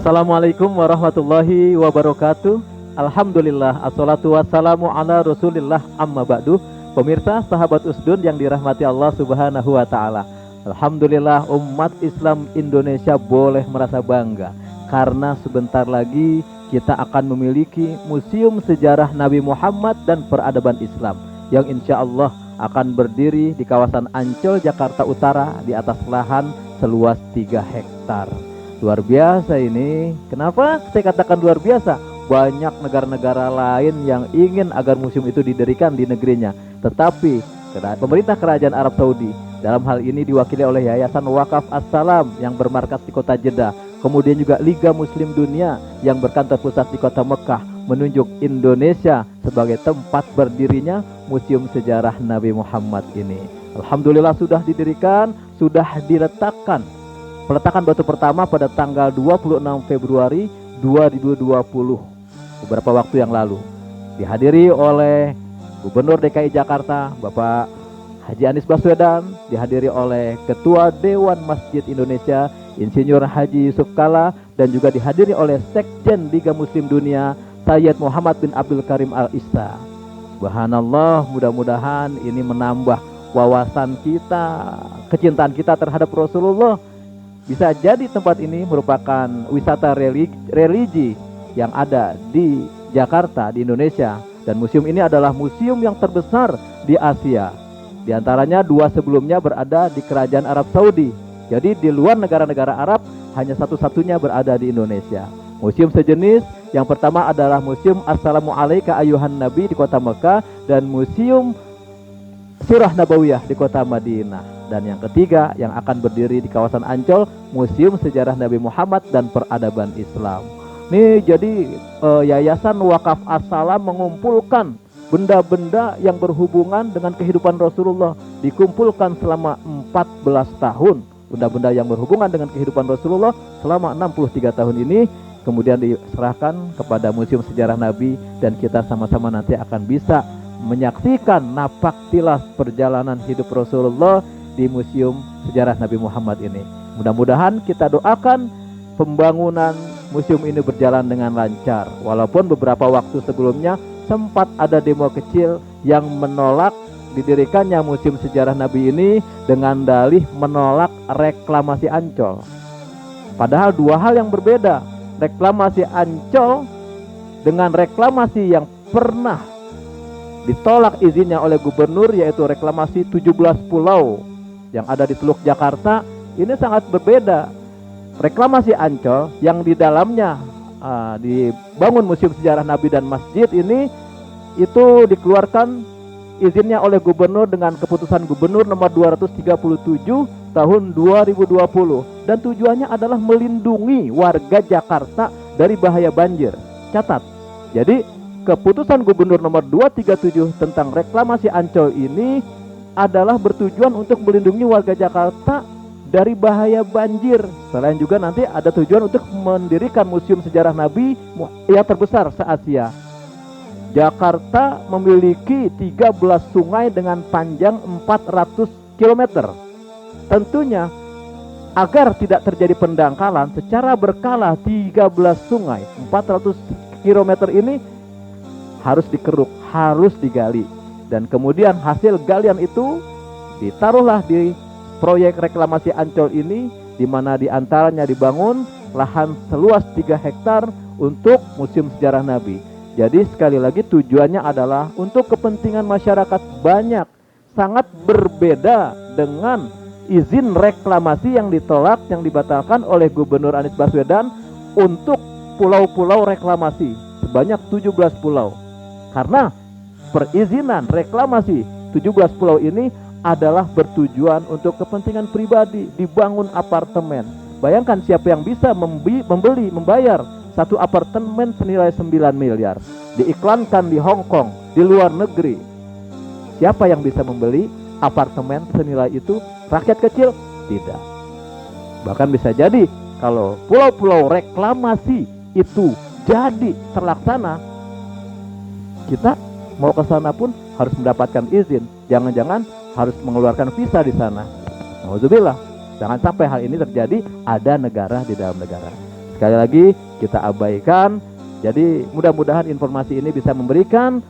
Assalamualaikum warahmatullahi wabarakatuh. Alhamdulillah, assalatu wassalamu ala rasulillah, amma ba'du. Pemirsa, sahabat Usdun yang dirahmati Allah subhanahu wa ta'ala, Alhamdulillah umat Islam Indonesia boleh merasa bangga karena sebentar lagi kita akan memiliki Museum Sejarah Nabi Muhammad dan Peradaban Islam yang insya Allah akan berdiri di kawasan Ancol, Jakarta Utara di atas lahan seluas 3 hektar. Luar biasa ini. Kenapa saya katakan luar biasa? Banyak negara-negara lain yang ingin agar museum itu didirikan di negerinya. Tetapi pemerintah kerajaan Arab Saudi dalam hal ini diwakili oleh Yayasan Wakaf As-Salam yang bermarkas di kota Jeddah. Kemudian juga Liga Muslim Dunia yang berkantor pusat di kota Mekah menunjuk Indonesia sebagai tempat berdirinya Museum Sejarah Nabi Muhammad ini. Alhamdulillah sudah didirikan, sudah diletakkan. Peletakan batu pertama pada tanggal 26 Februari 2020, beberapa waktu yang lalu. Dihadiri oleh Gubernur DKI Jakarta, Bapak Haji Anies Baswedan, dihadiri oleh Ketua Dewan Masjid Indonesia, Insinyur Haji Yusuf Kalla, dan juga dihadiri oleh Sekjen Liga Muslim Dunia, Sayyid Muhammad bin Abdul Karim Al-Ista. Subhanallah, mudah-mudahan ini menambah wawasan kita, kecintaan kita terhadap Rasulullah. Bisa jadi tempat ini merupakan wisata religi yang ada di Jakarta, di Indonesia. Dan museum ini adalah museum yang terbesar di Asia. Di antaranya 2 sebelumnya berada di Kerajaan Arab Saudi. Jadi di luar negara-negara Arab, hanya satu-satunya berada di Indonesia. Museum sejenis yang pertama adalah Museum Assalamu Alayka Ayuhan Nabi di kota Mekah, dan Museum Sirah Nabawiyah di kota Madinah. Dan yang ketiga yang akan berdiri di kawasan Ancol, Museum Sejarah Nabi Muhammad dan Peradaban Islam. Nih jadi Yayasan Wakaf As-Salam mengumpulkan benda-benda yang berhubungan dengan kehidupan Rasulullah. Dikumpulkan selama 14 tahun. Benda-benda yang berhubungan dengan kehidupan Rasulullah selama 63 tahun ini kemudian diserahkan kepada Museum Sejarah Nabi, dan kita sama-sama nanti akan bisa menyaksikan napak tilas perjalanan hidup Rasulullah di Museum Sejarah Nabi Muhammad ini. Mudah-mudahan kita doakan pembangunan museum ini berjalan dengan lancar. Walaupun beberapa waktu sebelumnya sempat ada demo kecil yang menolak didirikannya Museum Sejarah Nabi ini dengan dalih menolak reklamasi Ancol. Padahal dua hal yang berbeda. Reklamasi Ancol dengan reklamasi yang pernah ditolak izinnya oleh gubernur, yaitu reklamasi 17 pulau yang ada di Teluk Jakarta, ini sangat berbeda. Reklamasi Ancol yang di dalamnya dibangun Museum Sejarah Nabi dan Masjid ini, itu dikeluarkan izinnya oleh gubernur dengan keputusan gubernur nomor 237 tahun 2020, dan tujuannya adalah melindungi warga Jakarta dari bahaya banjir. Catat. Jadi keputusan gubernur nomor 237 tentang reklamasi Ancol ini adalah bertujuan untuk melindungi warga Jakarta dari bahaya banjir. Selain juga nanti ada tujuan untuk mendirikan Museum Sejarah Nabi yang terbesar se-Asia. Jakarta memiliki 13 sungai dengan panjang 400 km. Tentunya agar tidak terjadi pendangkalan secara berkala, 13 sungai 400 km ini harus dikeruk, harus digali. Dan kemudian hasil galian itu ditaruhlah di proyek reklamasi Ancol ini, di mana diantaranya dibangun lahan seluas 3 hektar untuk Museum Sejarah Nabi. Jadi sekali lagi tujuannya adalah untuk kepentingan masyarakat banyak. Sangat berbeda dengan izin reklamasi yang ditolak, yang dibatalkan oleh Gubernur Anies Baswedan untuk pulau-pulau reklamasi sebanyak 17 pulau. Karena perizinan reklamasi 17 pulau ini adalah bertujuan untuk kepentingan pribadi, dibangun apartemen. Bayangkan siapa yang bisa membayar satu apartemen senilai 9 miliar, diiklankan di Hong Kong, di luar negeri. Siapa yang bisa membeli apartemen senilai itu? Rakyat kecil? Tidak. Bahkan bisa jadi kalau pulau-pulau reklamasi itu jadi terlaksana, kita mau ke sana pun harus mendapatkan izin. Jangan-jangan harus mengeluarkan visa di sana. Nauzubillah. Jangan sampai hal ini terjadi, ada negara di dalam negara. sekali lagi kita abaikan. Jadi mudah-mudahan informasi ini bisa memberikan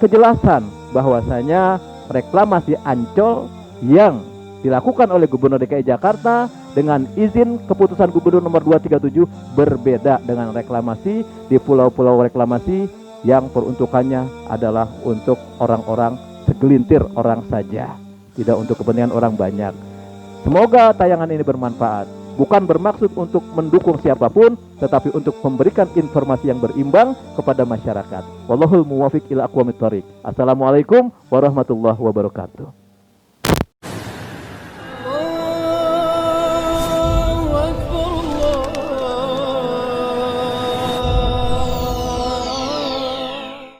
kejelasan bahwasanya reklamasi Ancol yang dilakukan oleh Gubernur DKI Jakarta dengan izin keputusan Gubernur nomor 237 berbeda dengan reklamasi di pulau-pulau reklamasi yang peruntukannya adalah untuk orang-orang segelintir orang saja, tidak untuk kepentingan orang banyak. Semoga tayangan ini bermanfaat, bukan bermaksud untuk mendukung siapapun, tetapi untuk memberikan informasi yang berimbang kepada masyarakat. Wallahul muwafiq ila aqwamit thoriq. Assalamualaikum warahmatullahi wabarakatuh.